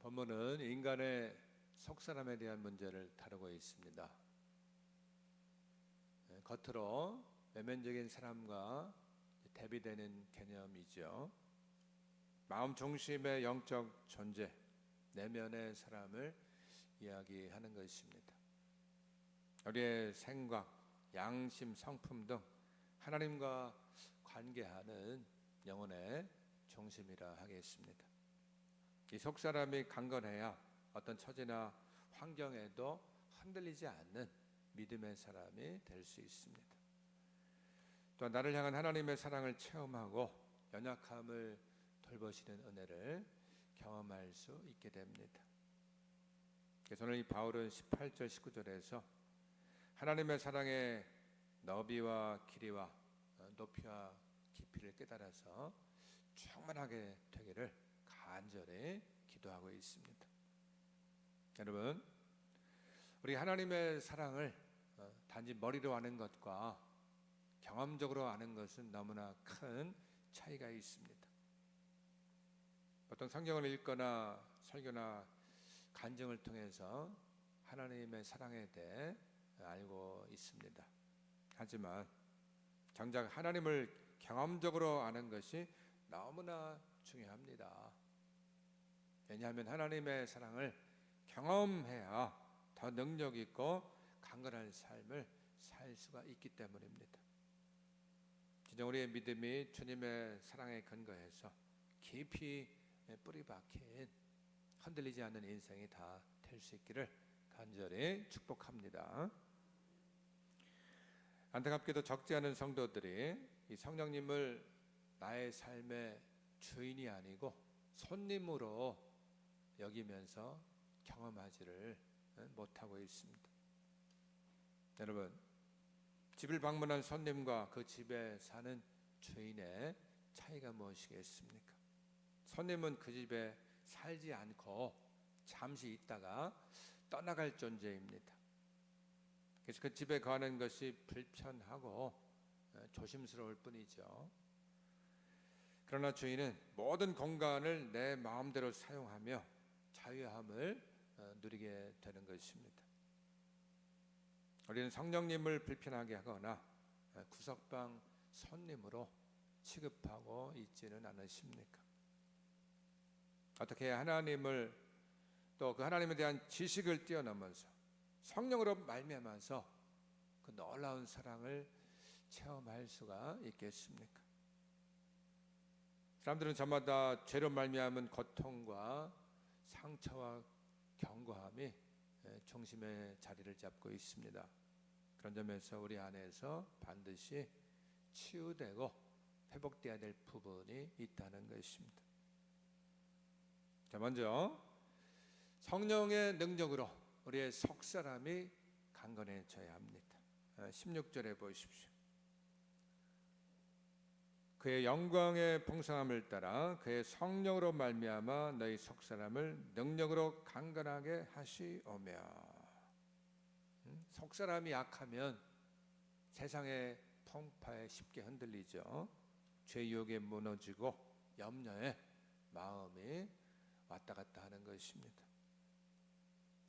본문은 인간의 속사람에 대한 문제를 다루고 있습니다. 겉으로 외면적인 사람과 대비되는 개념이죠. 마음 중심의 영적 존재, 내면의 사람을 이야기하는 것입니다. 우리의 생각, 양심, 성품 등 하나님과 관계하는 영혼의 중심이라 하겠습니다. 이 속사람이 강건해야 어떤 처지나 환경에도 흔들리지 않는 믿음의 사람이 될 수 있습니다. 또한 나를 향한 하나님의 사랑을 체험하고 연약함을 돌보시는 은혜를 경험할 수 있게 됩니다. 그래서 오늘 이 바울은 18절 19절에서 하나님의 사랑의 너비와 길이와 높이와 깊이를 깨달아서 충만하게 되기를 간절히 기도하고 있습니다. 여러분, 우리 하나님의 사랑을 단지 머리로 아는 것과 경험적으로 아는 것은 너무나 큰 차이가 있습니다. 보통 성경을 읽거나 설교나 간증을 통해서 하나님의 사랑에 대해 알고 있습니다. 하지만 정작 하나님을 경험적으로 아는 것이 너무나 중요합니다. 왜냐하면 하나님의 사랑을 경험해야 더 능력 있고 강건한 삶을 살 수가 있기 때문입니다. 진정 우리의 믿음이 주님의 사랑에 근거해서 깊이 뿌리 박힌 흔들리지 않는 인생이 다 될 수 있기를 간절히 축복합니다. 안타깝게도 적지 않은 성도들이 이 성령님을 나의 삶의 주인이 아니고 손님으로 여기면서 경험하지를 못하고 있습니다. 여러분, 집을 방문한 손님과 그 집에 사는 주인의 차이가 무엇이겠습니까? 손님은 그 집에 살지 않고 잠시 있다가 떠나갈 존재입니다. 그래서 그 집에 가는 것이 불편하고 조심스러울 뿐이죠. 그러나 주인은 모든 공간을 내 마음대로 사용하며 자유함을 누리게 되는 것입니다. 우리는 성령님을 불편하게 하거나 구석방 손님으로 취급하고 있지는 않으십니까? 어떻게 하나님을 또 그 하나님에 대한 지식을 뛰어넘어서 성령으로 말미암아서 그 놀라운 사랑을 체험할 수가 있겠습니까? 사람들은 저마다 죄로 말미암은 고통과 상처와 경고함이 중심의 자리를 잡고 있습니다. 그런 점에서 우리 안에서 반드시 치유되고 회복되어야 될 부분이 있다는 것입니다. 자, 먼저 성령의 능력으로 우리의 속사람이 강건해져야 합니다. 16절에 보십시오. 그의 영광의 풍성함을 따라 그의 성령으로 말미암아 너희 속사람을 능력으로 강건하게 하시오며. 속사람이 약하면 세상의 풍파에 쉽게 흔들리죠. 죄 유혹에 무너지고 염려에 마음이 왔다 갔다 하는 것입니다.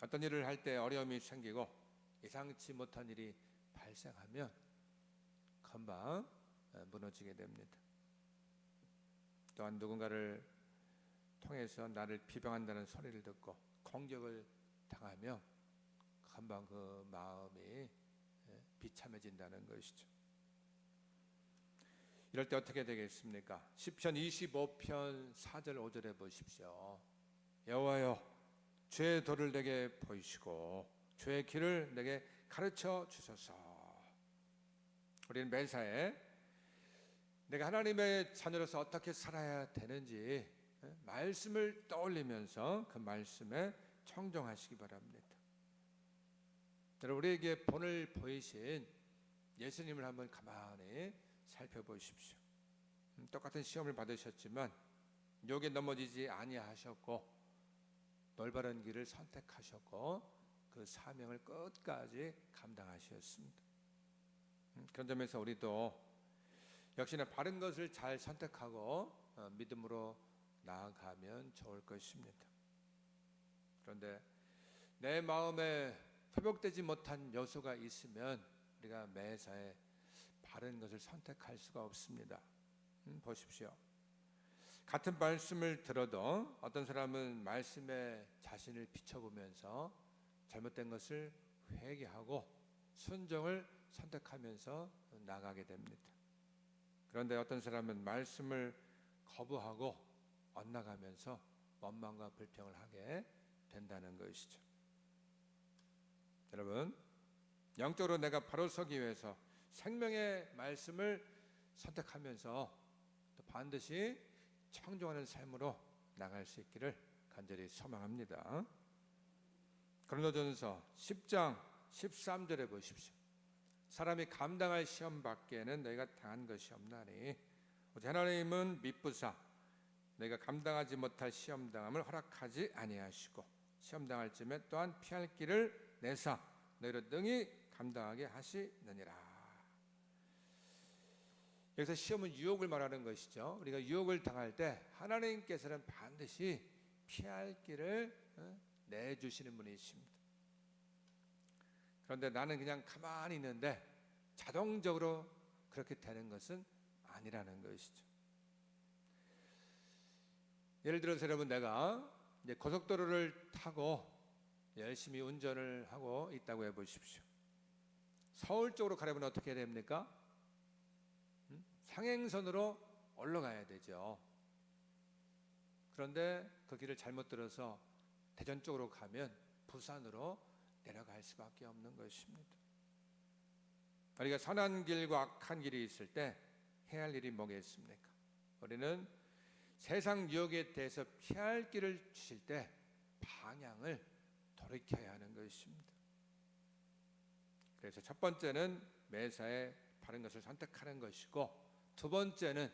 어떤 일을 할 때 어려움이 생기고 예상치 못한 일이 발생하면 금방 무너지게 됩니다. 또한 누군가를 통해서 나를 비방한다는 소리를 듣고 공격을 당하면 금방 그 마음이 비참해진다는 것이죠. 이럴 때 어떻게 되겠습니까? 시편 25편 4절 5절에 보십시오. 여호와여, 죄의 도를 내게 보이시고 죄의 길을 내게 가르쳐 주소서. 우리는 매사에 내가 하나님의 자녀로서 어떻게 살아야 되는지 말씀을 떠올리면서 그 말씀에 청종하시기 바랍니다. 여러분, 우리에게 본을 보이신 예수님을 한번 가만히 살펴보십시오. 똑같은 시험을 받으셨지만 욕에 넘어지지 아니하셨고 올바른 길을 선택하셨고 그 사명을 끝까지 감당하셨습니다. 그런 점에서 우리도 역시나 바른 것을 잘 선택하고 믿음으로 나아가면 좋을 것입니다. 그런데 내 마음에 회복되지 못한 요소가 있으면 우리가 매사에 바른 것을 선택할 수가 없습니다. 보십시오. 같은 말씀을 들어도 어떤 사람은 말씀에 자신을 비춰보면서 잘못된 것을 회개하고 순종을 선택하면서 나가게 됩니다. 그런데 어떤 사람은 말씀을 거부하고 엇나가면서 원망과 불평을 하게 된다는 것이죠. 여러분, 영적으로 내가 바로 서기 위해서 생명의 말씀을 선택하면서 또 반드시 청종하는 삶으로 나갈 수 있기를 간절히 소망합니다. 고린도전서 10장 13절에 보십시오. 사람이 감당할 시험 밖에는 너희가 당한 것이 없나니 오직 하나님은 미쁘사 너희가 감당하지 못할 시험 당함을 허락하지 아니하시고 시험 당할 쯤에 또한 피할 길을 내사 너희를 능히 감당하게 하시느니라. 여기서 시험은 유혹을 말하는 것이죠. 우리가 유혹을 당할 때 하나님께서는 반드시 피할 길을 내주시는 분이십니다. 그런데 나는 그냥 가만히 있는데 자동적으로 그렇게 되는 것은 아니라는 것이죠. 예를 들어서 여러분, 내가 이제 고속도로를 타고 열심히 운전을 하고 있다고 해보십시오. 서울 쪽으로 가려면 어떻게 해야 됩니까? 상행선으로 올라가야 되죠. 그런데 그 길을 잘못 들어서 대전 쪽으로 가면 부산으로 내려갈 수밖에 없는 것입니다. 우리가 선한 길과 악한 길이 있을 때 해야 할 일이 뭐겠습니까? 우리는 세상 유혹에 대해서 피할 길을 주실 때 방향을 돌이켜야 하는 것입니다. 그래서 첫 번째는 매사에 바른 것을 선택하는 것이고, 두 번째는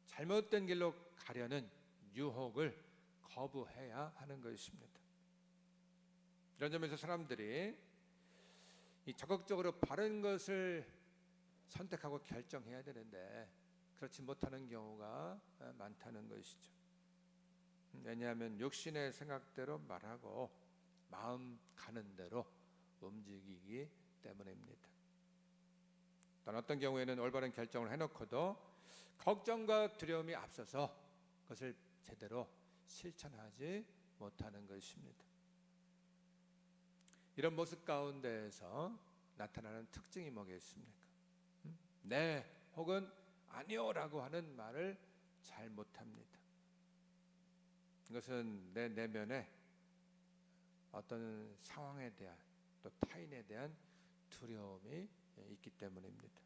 잘못된 길로 가려는 유혹을 거부해야 하는 것입니다. 이런 점에서 사람들이 적극적으로 바른 것을 선택하고 결정해야 되는데 그렇지 못하는 경우가 많다는 것이죠. 왜냐하면 육신의 생각대로 말하고 마음 가는 대로 움직이기 때문입니다. 또한 어떤 경우에는 올바른 결정을 해놓고도 걱정과 두려움이 앞서서 그것을 제대로 실천하지 못하는 것입니다. 이런 모습 가운데에서 나타나는 특징이 뭐겠습니까? 네 혹은 아니요라고 하는 말을 잘 못합니다. 이것은 내 내면에 어떤 상황에 대한 또 타인에 대한 두려움이 있기 때문입니다.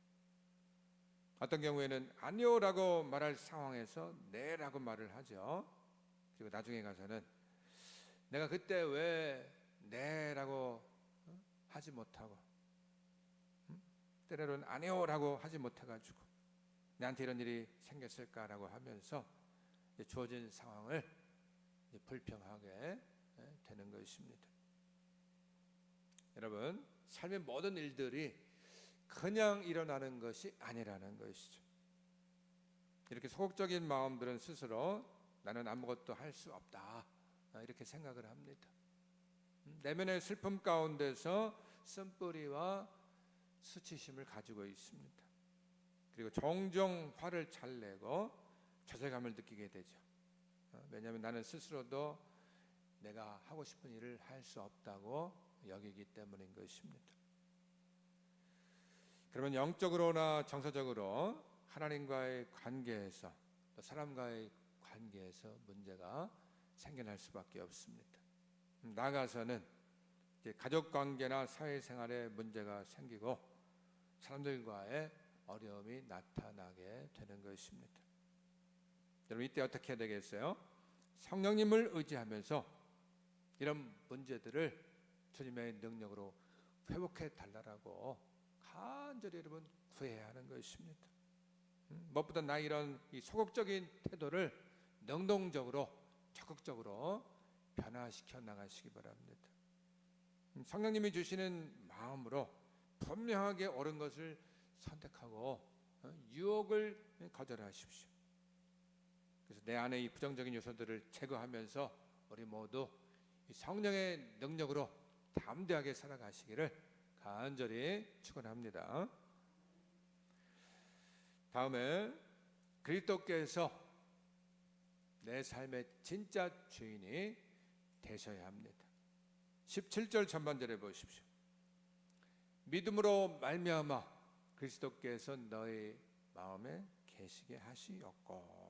어떤 경우에는 아니요라고 말할 상황에서 네라고 말을 하죠. 그리고 나중에 가서는 내가 그때 왜 네라고 하지 못하고 때로는 아니요라고 하지 못해가지고 나한테 이런 일이 생겼을까라고 하면서 주어진 상황을 불평하게 되는 것입니다. 여러분, 삶의 모든 일들이 그냥 일어나는 것이 아니라는 것이죠. 이렇게 소극적인 마음들은 스스로 나는 아무것도 할 수 없다 이렇게 생각을 합니다. 내면의 슬픔 가운데서 쓴뿌리와 수치심을 가지고 있습니다. 그리고 종종 화를 잘 내고 좌절감을 느끼게 되죠. 왜냐하면 나는 스스로도 내가 하고 싶은 일을 할 수 없다고 여기기 때문인 것입니다. 그러면 영적으로나 정서적으로 하나님과의 관계에서 또 사람과의 관계에서 문제가 생겨날 수밖에 없습니다. 나아가서는 이제 가족 관계나 사회생활에 문제가 생기고 사람들과의 어려움이 나타나게 되는 것입니다. 여러분, 이때 어떻게 해야 되겠어요? 성령님을 의지하면서 이런 문제들을 주님의 능력으로 회복해 달라고 간절히 여러분 구해야 하는 것입니다. 무엇보다 나 이런 이 소극적인 태도를 능동적으로 적극적으로 변화시켜 나가시기 바랍니다. 성령님이 주시는 마음으로 분명하게 옳은 것을 선택하고 유혹을 거절하십시오. 그래서 내 안에 이 부정적인 요소들을 제거하면서 우리 모두 성령의 능력으로 담대하게 살아가시기를 간절히 축원합니다. 다음에 그리스도께서 내 삶의 진짜 주인이 되셔야 합니다. 17절 전반절에 보십시오. 믿음으로 말미암아 그리스도께서 너희 마음에 계시게 하시었고,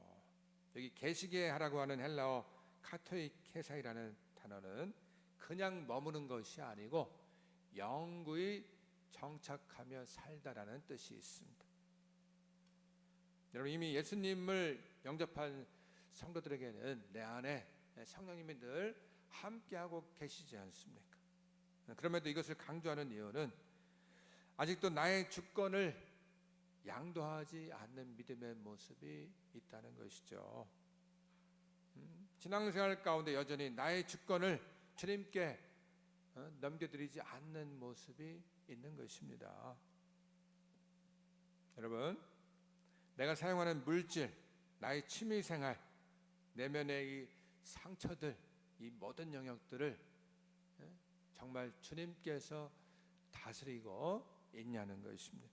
여기 계시게 하라고 하는 헬라어 카토이케사이라는 단어는 그냥 머무는 것이 아니고 영구히 정착하며 살다라는 뜻이 있습니다. 여러분, 이미 예수님을 영접한 성도들에게는 내 안에 성령님이 늘 함께하고 계시지 않습니까? 그럼에도 이것을 강조하는 이유는 아직도 나의 주권을 양도하지 않는 믿음의 모습이 있다는 것이죠. 신앙생활 가운데 여전히 나의 주권을 주님께 넘겨드리지 않는 모습이 있는 것입니다. 여러분, 내가 사용하는 물질, 나의 취미생활, 내면의 이 상처들, 이 모든 영역들을 정말 주님께서 다스리고 있냐는 것입니다.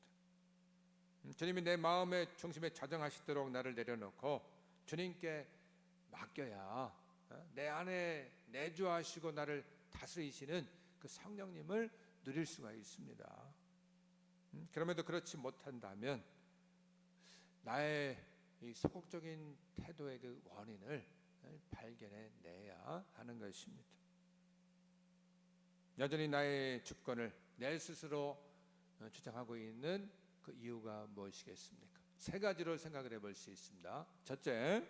주님이 내 마음의 중심에 자정하시도록 나를 내려놓고 주님께 맡겨야 내 안에 내주하시고 나를 다스리시는 그 성령님을 누릴 수가 있습니다. 그럼에도 그렇지 못한다면 나의 이 소극적인 태도의 그 원인을 발견해 내야 하는 것입니다. 여전히 나의 주권을 내 스스로 주장하고 있는 그 이유가 무엇이겠습니까? 세 가지로 생각을 해볼 수 있습니다. 첫째,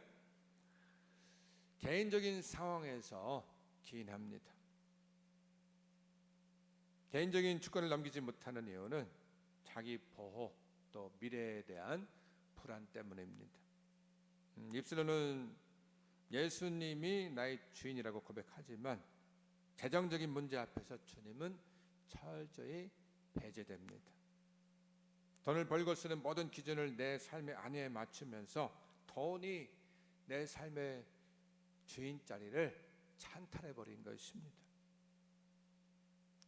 개인적인 상황에서 기인합니다. 개인적인 주권을 넘기지 못하는 이유는 자기 보호 또 미래에 대한 불안 때문입니다. 입술로는 예수님이 나의 주인이라고 고백하지만 재정적인 문제 앞에서 주님은 철저히 배제됩니다. 돈을 벌고 쓰는 모든 기준을 내 삶의 안위에 맞추면서 돈이 내 삶의 주인 자리를 찬탈해버린 것입니다.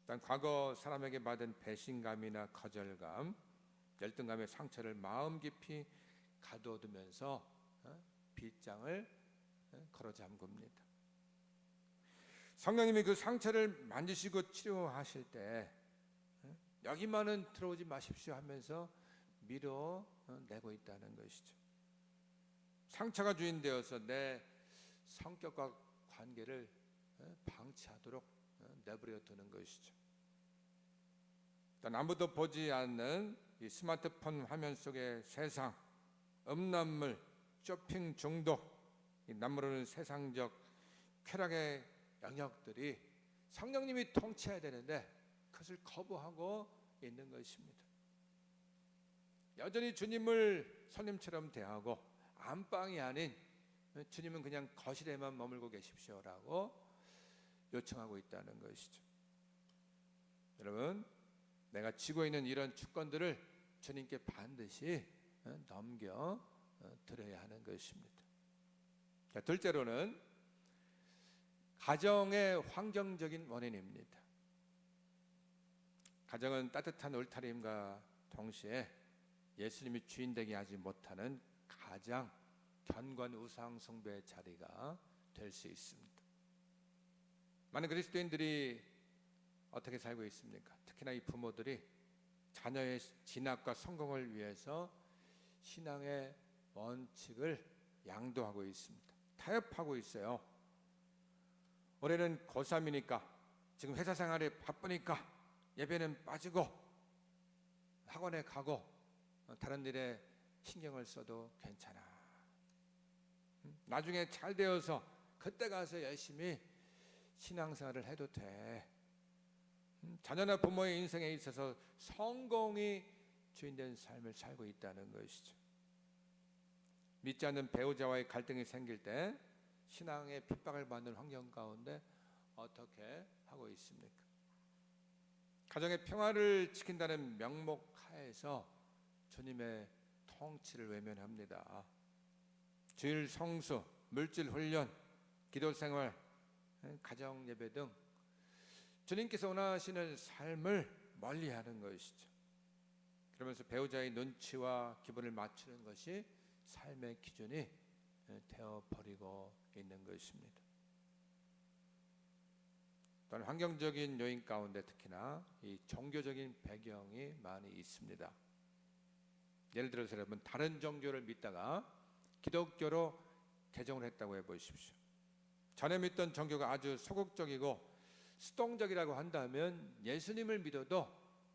일단 과거 사람에게 받은 배신감이나 거절감, 열등감의 상처를 마음 깊이 가둬두면서 빗장을 걸어 잠굽니다. 성령님이 그 상처를 만지시고 치료하실 때 여기만은 들어오지 마십시오 하면서 밀어내고 있다는 것이죠. 상처가 주인 되어서 내 성격과 관계를 방치하도록 내버려 두는 것이죠. 아무도 보지 않는 이 스마트폰 화면 속의 세상, 음란물, 쇼핑 중독, 이 남모르는 세상적 쾌락의 영역들이 성령님이 통치해야 되는데 그것을 거부하고 있는 것입니다. 여전히 주님을 손님처럼 대하고 안방이 아닌 주님은 그냥 거실에만 머물고 계십시오라고 요청하고 있다는 것이죠. 여러분, 내가 쥐고 있는 이런 주권들을 주님께 반드시 넘겨 드려야 하는 것입니다. 둘째로는 가정의 환경적인 원인입니다. 가정은 따뜻한 울타림과 동시에 예수님이 주인 되게 하지 못하는 가장 견고한 우상 숭배의 자리가 될 수 있습니다. 많은 그리스도인들이 어떻게 살고 있습니까? 특히나 이 부모들이 자녀의 진학과 성공을 위해서 신앙의 원칙을 양도하고 있습니다. 타협하고 있어요. 올해는 고3이니까 지금 회사 생활이 바쁘니까 예배는 빠지고 학원에 가고 다른 일에 신경을 써도 괜찮아. 나중에 잘 되어서 그때 가서 열심히 신앙생활을 해도 돼. 자녀나 부모의 인생에 있어서 성공이 주인된 삶을 살고 있다는 것이죠. 믿지 않는 배우자와의 갈등이 생길 때 신앙의 핍박을 받는 환경 가운데 어떻게 하고 있습니까? 가정의 평화를 지킨다는 명목 하에서 주님의 통치를 외면합니다. 주일 성수, 물질 훈련, 기도 생활, 가정 예배 등 주님께서 원하시는 삶을 멀리하는 것이죠. 그러면서 배우자의 눈치와 기분을 맞추는 것이 삶의 기준이 되어 버리고 있는 것입니다. 또한 환경적인 요인 가운데 특히나 이 종교적인 배경이 많이 있습니다. 예를 들어서 여러분, 다른 종교를 믿다가 기독교로 개종을 했다고 해보십시오. 전에 믿던 종교가 아주 소극적이고 수동적이라고 한다면 예수님을 믿어도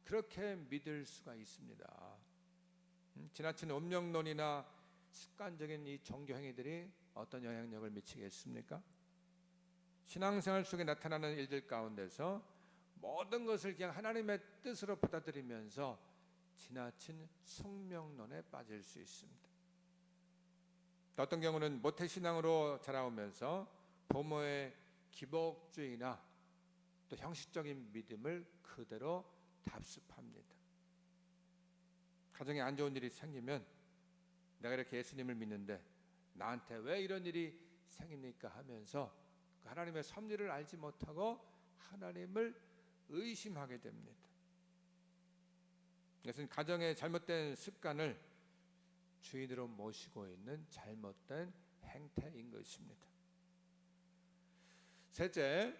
그렇게 믿을 수가 있습니다. 지나친 운명론이나 습관적인 이 종교 행위들이 어떤 영향력을 미치겠습니까? 신앙생활 속에 나타나는 일들 가운데서 모든 것을 그냥 하나님의 뜻으로 받아들이면서 지나친 숙명론에 빠질 수 있습니다. 어떤 경우는 모태신앙으로 자라오면서 부모의 기복주의나 또 형식적인 믿음을 그대로 답습합니다. 가정에 안 좋은 일이 생기면 내가 이렇게 예수님을 믿는데 나한테 왜 이런 일이 생깁니까 하면서 하나님의 섭리를 알지 못하고 하나님을 의심하게 됩니다. 이것은 가정의 잘못된 습관을 주인으로 모시고 있는 잘못된 행태인 것입니다. 셋째,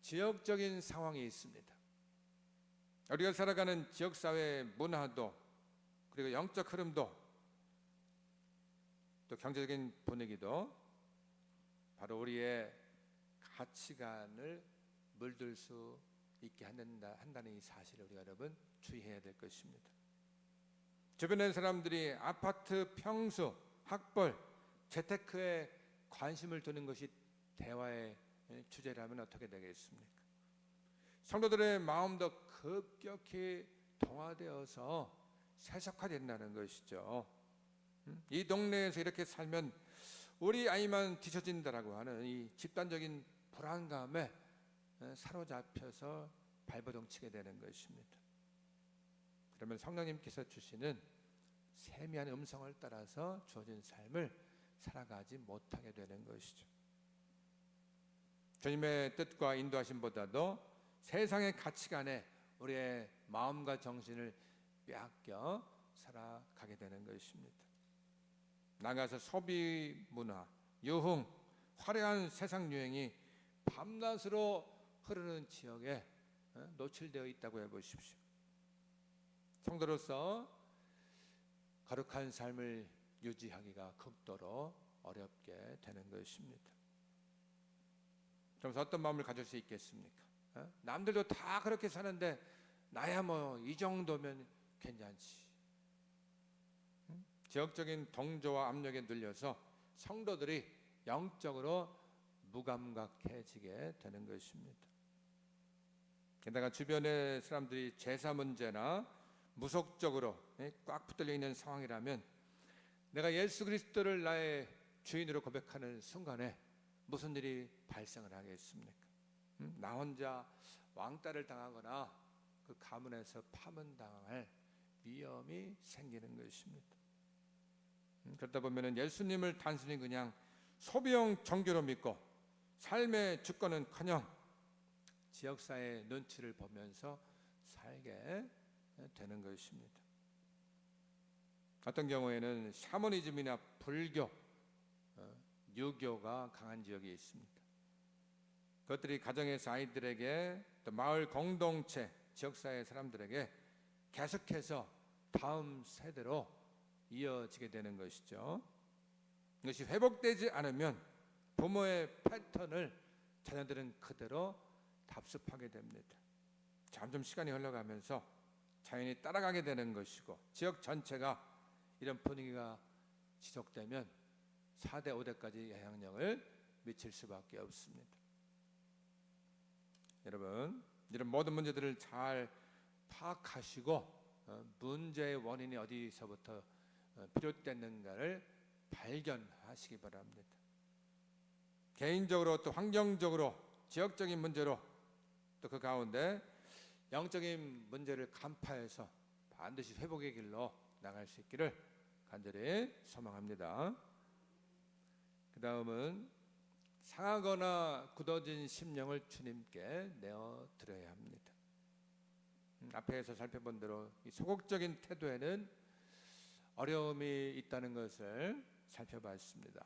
지역적인 상황이 있습니다. 우리가 살아가는 지역사회의 문화도 그리고 영적 흐름도 또 경제적인 분위기도 바로 우리의 가치관을 물들 수 있게 한다는 이 사실을 우리가 여러분 주의해야 될 것입니다. 주변의 사람들이 아파트 평수, 학벌, 재테크에 관심을 두는 것이 대화의 주제라면 어떻게 되겠습니까? 성도들의 마음도 급격히 동화되어서 세속화된다는 것이죠. 이 동네에서 이렇게 살면 우리 아이만 뒤처진다라고 하는 이 집단적인 불안감에 사로잡혀서 발버둥치게 되는 것입니다. 그러면 성령님께서 주시는 세미한 음성을 따라서 주어진 삶을 살아가지 못하게 되는 것이죠. 주님의 뜻과 인도하심보다도 세상의 가치관에 우리의 마음과 정신을 빼앗겨 살아가게 되는 것입니다. 나가서 소비 문화, 유흥, 화려한 세상 유행이 밤낮으로 흐르는 지역에 노출되어 있다고 해보십시오. 성도로서 거룩한 삶을 유지하기가 극도로 어렵게 되는 것입니다. 그러면서 어떤 마음을 가질 수 있겠습니까? 남들도 다 그렇게 사는데 나야 뭐 이 정도면 괜찮지. 지역적인 동조와 압력에 눌려서 성도들이 영적으로 무감각해지게 되는 것입니다. 게다가 주변의 사람들이 제사 문제나 무속적으로 꽉 붙들려 있는 상황이라면 내가 예수 그리스도를 나의 주인으로 고백하는 순간에 무슨 일이 발생을 하겠습니까? 나 혼자 왕따를 당하거나 그 가문에서 파문당할 위험이 생기는 것입니다. 그러다 보면 예수님을 단순히 그냥 소비형 종교로 믿고 삶의 주권은커녕 지역사회의 눈치를 보면서 살게 되는 것입니다. 어떤 경우에는 샤머니즘이나 불교, 유교가 강한 지역이 있습니다. 그것들이 가정에서 아이들에게 또 마을 공동체, 지역사회 사람들에게 계속해서 다음 세대로 이어지게 되는 것이죠. 이것이 회복되지 않으면 부모의 패턴을 자녀들은 그대로 답습하게 됩니다. 점점 시간이 흘러가면서 자연히 따라가게 되는 것이고 지역 전체가 이런 분위기가 지속되면 4대 5대까지 영향력을 미칠 수밖에 없습니다. 여러분, 이런 모든 문제들을 잘 파악하시고 문제의 원인이 어디서부터 비롯됐는가를 발견하시기 바랍니다. 개인적으로 또 환경적으로 지역적인 문제로 또 그 가운데 영적인 문제를 간파해서 반드시 회복의 길로 나갈 수 있기를 간절히 소망합니다. 그 다음은 상하거나 굳어진 심령을 주님께 내어 드려야 합니다. 앞에서 살펴본 대로 이 소극적인 태도에는 어려움이 있다는 것을 살펴봤습니다.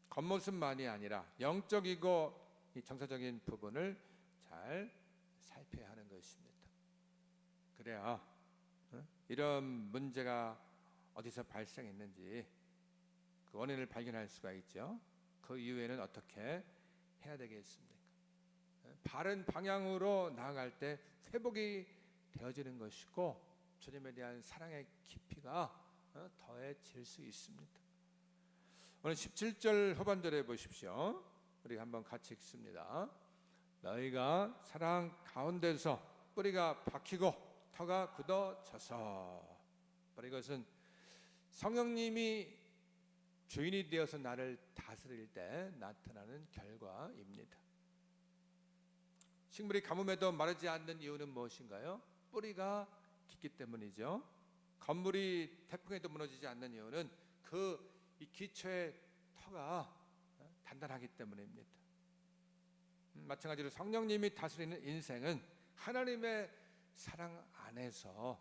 겉모습만이 아니라 영적이고 이 정서적인 부분을 잘 살펴야 하는 것입니다. 그래야 이런 문제가 어디서 발생했는지 그 원인을 발견할 수가 있죠. 그 이후에는 어떻게 해야 되겠습니까? 바른 방향으로 나아갈 때 회복이 되어지는 것이고 주님에 대한 사랑의 깊이가 더해질 수 있습니다. 오늘 17절 후반절에 보십시오. 우리 한번 같이 읽습니다. 너희가 사랑 가운데서 뿌리가 박히고 터가 굳어져서. 바로 이것은 성령님이 주인이 되어서 나를 다스릴 때 나타나는 결과입니다. 식물이 가뭄에도 마르지 않는 이유는 무엇인가요? 뿌리가 깊기 때문이죠. 건물이 태풍에도 무너지지 않는 이유는 그 이 기초의 터가 단단하기 때문입니다. 마찬가지로 성령님이 다스리는 인생은 하나님의 사랑 안에서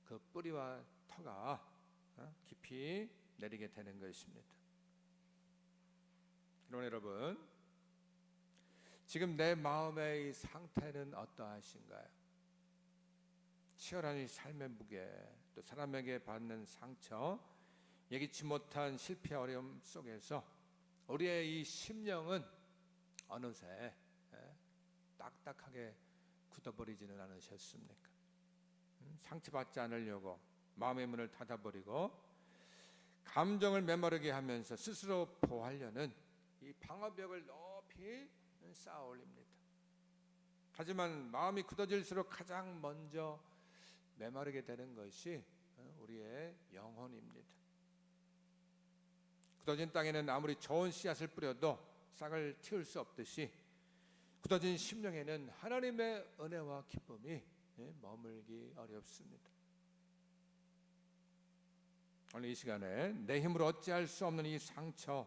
그 뿌리와 터가 깊이 내리게 되는 것입니다. 그러나 여러분, 지금 내 마음의 이 상태는 어떠하신가요? 치열한 이 삶의 무게, 또 사람에게 받는 상처, 예기치 못한 실패 어려움 속에서 우리의 이 심령은 어느새 딱딱하게 굳어버리지는 않으셨습니까? 상처받지 않으려고 마음의 문을 닫아버리고 감정을 메마르게 하면서 스스로 보호하려는 이 방어벽을 높이 쌓아 올립니다. 하지만 마음이 굳어질수록 가장 먼저 메마르게 되는 것이 우리의 영혼입니다. 굳어진 땅에는 아무리 좋은 씨앗을 뿌려도 싹을 틔울 수 없듯이 굳어진 심령에는 하나님의 은혜와 기쁨이 머물기 어렵습니다. 오늘 이 시간에 내 힘으로 어찌할 수 없는 이 상처,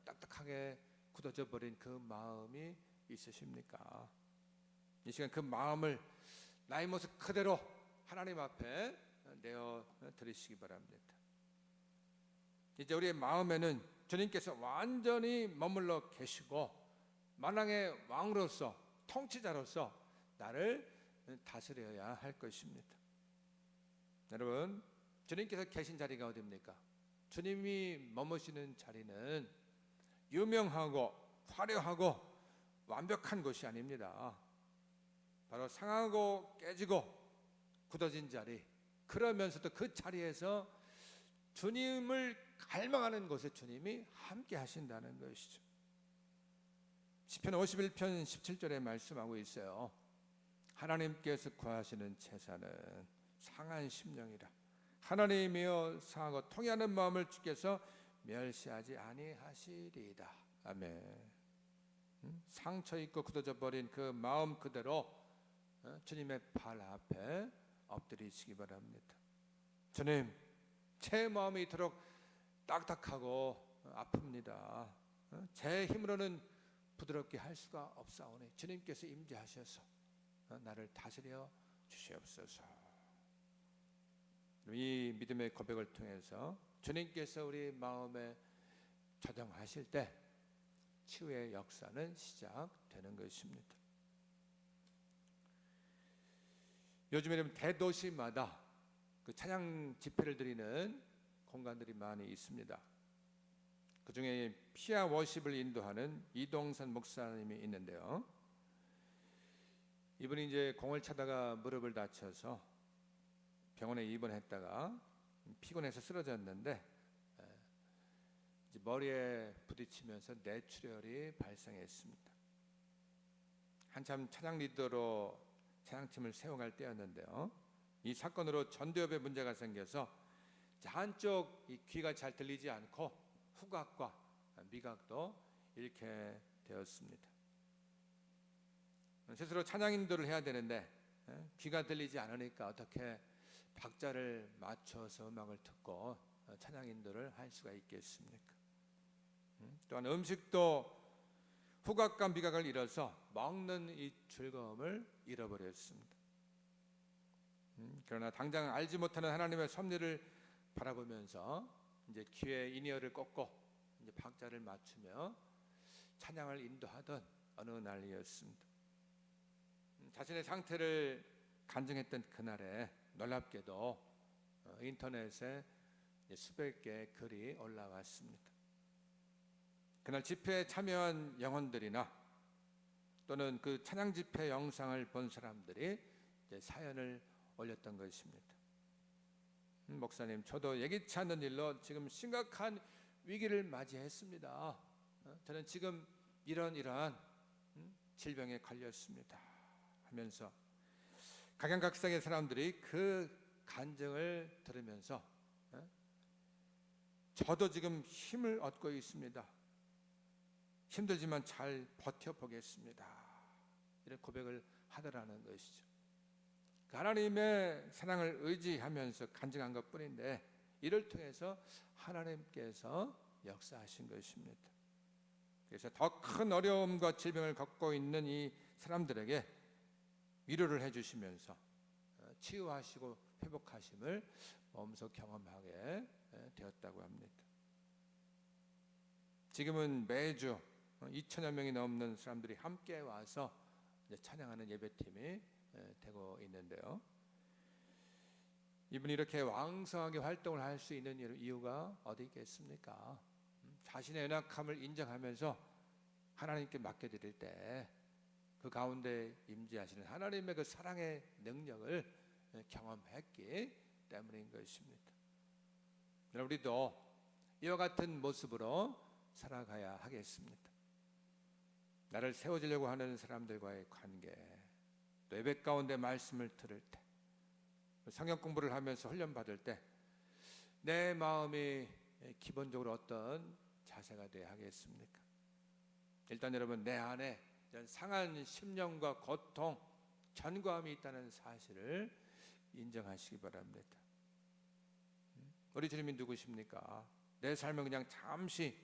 딱딱하게 굳어져 버린 그 마음이 있으십니까? 이 시간 그 마음을 나의 모습 그대로 하나님 앞에 내어 드리시기 바랍니다. 이제 우리의 마음에는 주님께서 완전히 머물러 계시고 만왕의 왕으로서 통치자로서 나를 다스려야 할 것입니다. 여러분, 주님께서 계신 자리가 어디입니까? 주님이 머무시는 자리는 유명하고 화려하고 완벽한 곳이 아닙니다. 바로 상하고 깨지고 굳어진 자리, 그러면서도 그 자리에서 주님을 갈망하는 곳에 주님이 함께 하신다는 것이죠. 시편 51편 17절에 말씀하고 있어요. 하나님께서 구하시는 제사는 상한 심령이라. 하나님이여 상하고 통회하는 마음을 주께서 멸시하지 아니하시리이다. 아멘. 상처 있고 굳어져 버린 그 마음 그대로 주님의 발 앞에 엎드리시기 바랍니다. 주님, 제 마음이 이토록 딱딱하고 아픕니다. 제 힘으로는 부드럽게 할 수가 없사오니 주님께서 임재하셔서 나를 다스려 주시옵소서. 이 믿음의 고백을 통해서 주님께서 우리 마음에 조정하실 때 치유의 역사는 시작되는 것입니다. 요즘에는 대도시마다 그 찬양 집회를 드리는 공간들이 많이 있습니다. 그 중에 피아 워십을 인도하는 이동선 목사님이 있는데요. 이분이 이제 공을 차다가 무릎을 다쳐서 병원에 입원했다가 피곤해서 쓰러졌는데 이제 머리에 부딪히면서 뇌출혈이 발생했습니다. 한참 찬양 리더로 찬양팀을 세워갈 때였는데요. 이 사건으로 전두엽에 문제가 생겨서 한쪽 이 귀가 잘 들리지 않고 후각과 미각도 잃게 되었습니다. 스스로 찬양 인도를 해야 되는데 귀가 들리지 않으니까 어떻게 박자를 맞춰서 음악을 듣고 찬양 인도를 할 수가 있겠습니까? 또한 음식도 후각과 미각을 잃어서 먹는 이 즐거움을 잃어버렸습니다. 그러나 당장 알지 못하는 하나님의 섭리를 바라보면서 이제 귀에 인이어를 꽂고 이제 박자를 맞추며 찬양을 인도하던 어느 날이었습니다. 자신의 상태를 간증했던 그날에 놀랍게도 인터넷에 수백 개의 글이 올라왔습니다. 그날 집회에 참여한 영혼들이나 또는 그 찬양 집회 영상을 본 사람들이 이제 사연을 올렸던 것입니다. 목사님, 저도 예기치 않는 일로 지금 심각한 위기를 맞이했습니다. 저는 지금 이러한 질병에 걸렸습니다 하면서 각양각색의 사람들이 그 간증을 들으면서 저도 지금 힘을 얻고 있습니다. 힘들지만 잘 버텨보겠습니다. 이런 고백을 하더라는 것이죠. 하나님의 사랑을 의지하면서 간증한 것뿐인데 이를 통해서 하나님께서 역사하신 것입니다. 그래서 더 큰 어려움과 질병을 겪고 있는 이 사람들에게 위로를 해주시면서 치유하시고 회복하심을 몸소 경험하게 되었다고 합니다. 지금은 매주 2천여 명이 넘는 사람들이 함께 와서 찬양하는 예배팀이 되고 있는데요. 이분이 이렇게 왕성하게 활동을 할 수 있는 이유가 어디 있겠습니까? 자신의 연약함을 인정하면서 하나님께 맡겨드릴 때 그 가운데 임재하시는 하나님의 그 사랑의 능력을 경험했기 때문인 것입니다. 우리도 이와 같은 모습으로 살아가야 하겠습니다. 나를 세워주려고 하는 사람들과의 관계, 또 예배 가운데 말씀을 들을 때, 성경 공부를 하면서 훈련받을 때 내 마음이 기본적으로 어떤 자세가 되어야 하겠습니까? 일단 여러분, 내 안에 상한 심령과 고통, 전과함이 있다는 사실을 인정하시기 바랍니다. 우리 주님이 누구십니까? 내 삶을 그냥 잠시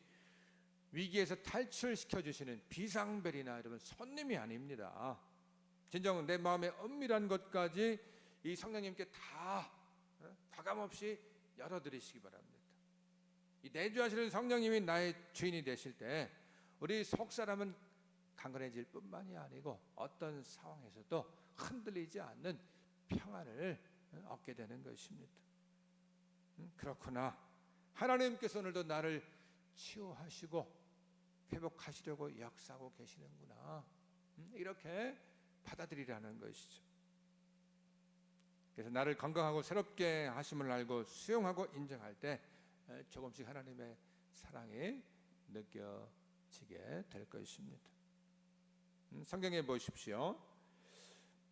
위기에서 탈출시켜 주시는 비상벨이나 여러분 손님이 아닙니다. 진정 내 마음의 엄밀한 것까지 이 성령님께 다 과감없이 열어드리시기 바랍니다. 이 내주하시는 성령님이 나의 주인이 되실 때 우리 속사람은 강건해질 뿐만이 아니고 어떤 상황에서도 흔들리지 않는 평안을 얻게 되는 것입니다. 그렇구나. 하나님께서 오늘도 나를 치유하시고 회복하시려고 역사하고 계시는구나. 이렇게 받아들이라는 것이죠. 그래서 나를 건강하고 새롭게 하심을 알고 수용하고 인정할 때 조금씩 하나님의 사랑이 느껴지게 될 것입니다. 성경에 보십시오.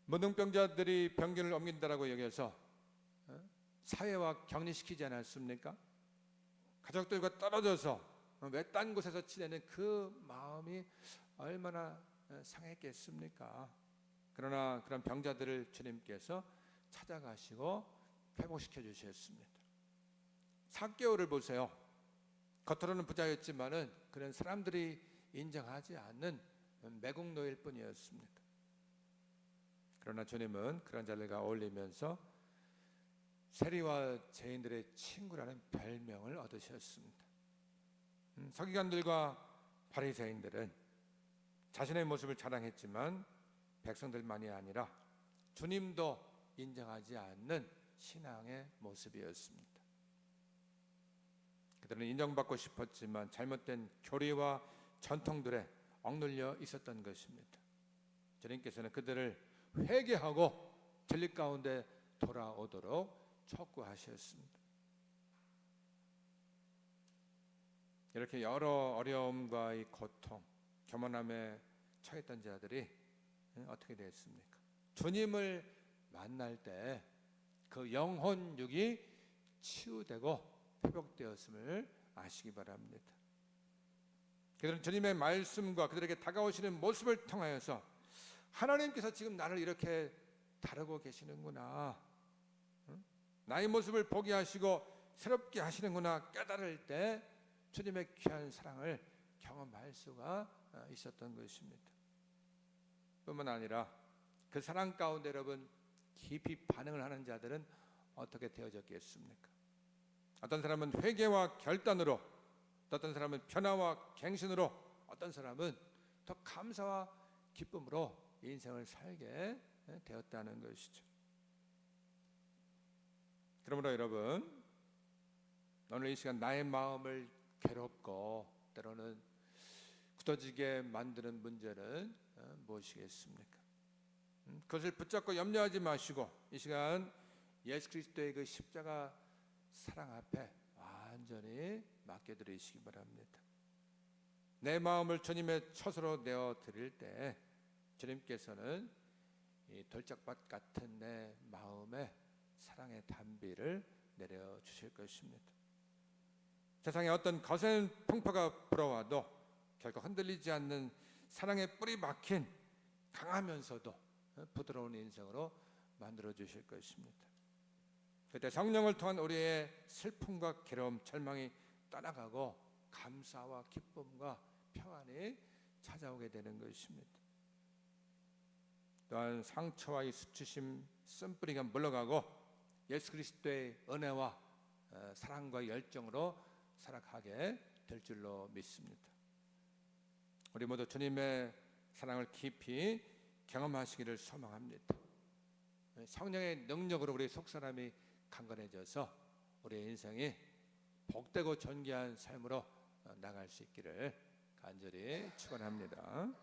무능병자들이 병균을 옮긴다라고 여겨서 사회와 격리시키지 않았습니까? 가족들과 떨어져서 외딴 곳에서 지내는 그 마음이 얼마나 상했겠습니까? 그러나 그런 병자들을 주님께서 찾아가시고 회복시켜 주셨습니다. 삭개오를 보세요. 겉으로는 부자였지만은 그런 사람들이 인정하지 않는 매국노일 뿐이었습니다. 그러나 주님은 그런 자들과 어울리면서 세리와 죄인들의 친구라는 별명을 얻으셨습니다. 서기관들과 바리새인들은 자신의 모습을 자랑했지만 백성들만이 아니라 주님도 인정하지 않는 신앙의 모습이었습니다. 그들은 인정받고 싶었지만 잘못된 교리와 전통들에 억눌려 있었던 것입니다. 주님께서는 그들을 회개하고 진리 가운데 돌아오도록 촉구하셨습니다. 이렇게 여러 어려움과 이 고통, 교만함에 처했던 자들이 어떻게 됐습니까? 주님을 만날 때 그 영혼육이 치유되고 회복되었음을 아시기 바랍니다. 그들은 주님의 말씀과 그들에게 다가오시는 모습을 통하여서 하나님께서 지금 나를 이렇게 다루고 계시는구나, 나의 모습을 보게 하시고 새롭게 하시는구나 깨달을 때 주님의 귀한 사랑을 경험할 수가 있었던 것입니다. 뿐만 아니라 그 사랑 가운데 여러분 깊이 반응을 하는 자들은 어떻게 되어졌겠습니까? 어떤 사람은 회개와 결단으로, 어떤 사람은 변화와 갱신으로, 어떤 사람은 더 감사와 기쁨으로 인생을 살게 되었다는 것이죠. 그러므로 여러분, 오늘 이 시간 나의 마음을 괴롭고 때로는 굳어지게 만드는 문제는 무엇이겠습니까? 그것을 붙잡고 염려하지 마시고 이 시간 예수 그리스도의 그 십자가 사랑 앞에 완전히 맡겨드리시기 바랍니다. 내 마음을 주님의 처소로 내어 드릴 때 주님께서는 이 돌짝밭 같은 내 마음에 사랑의 단비를 내려 주실 것입니다. 세상에 어떤 거센 풍파가 불어와도 결코 흔들리지 않는 사랑의 뿌리 박힌 강하면서도 부드러운 인생으로 만들어 주실 것입니다. 그때 성령을 통한 우리의 슬픔과 괴로움, 절망이 떠나가고 감사와 기쁨과 평안이 찾아오게 되는 것입니다. 또한 상처와 이 수치심, 쓴뿌리가 물러가고 예수 그리스도의 은혜와 사랑과 열정으로 살아가게 될 줄로 믿습니다. 우리 모두 주님의 사랑을 깊이 경험하시기를 소망합니다. 성령의 능력으로 우리 속사람이 강건해져서 우리의 인생이 복되고 존귀한 삶으로 나갈 수 있기를 간절히 축원합니다.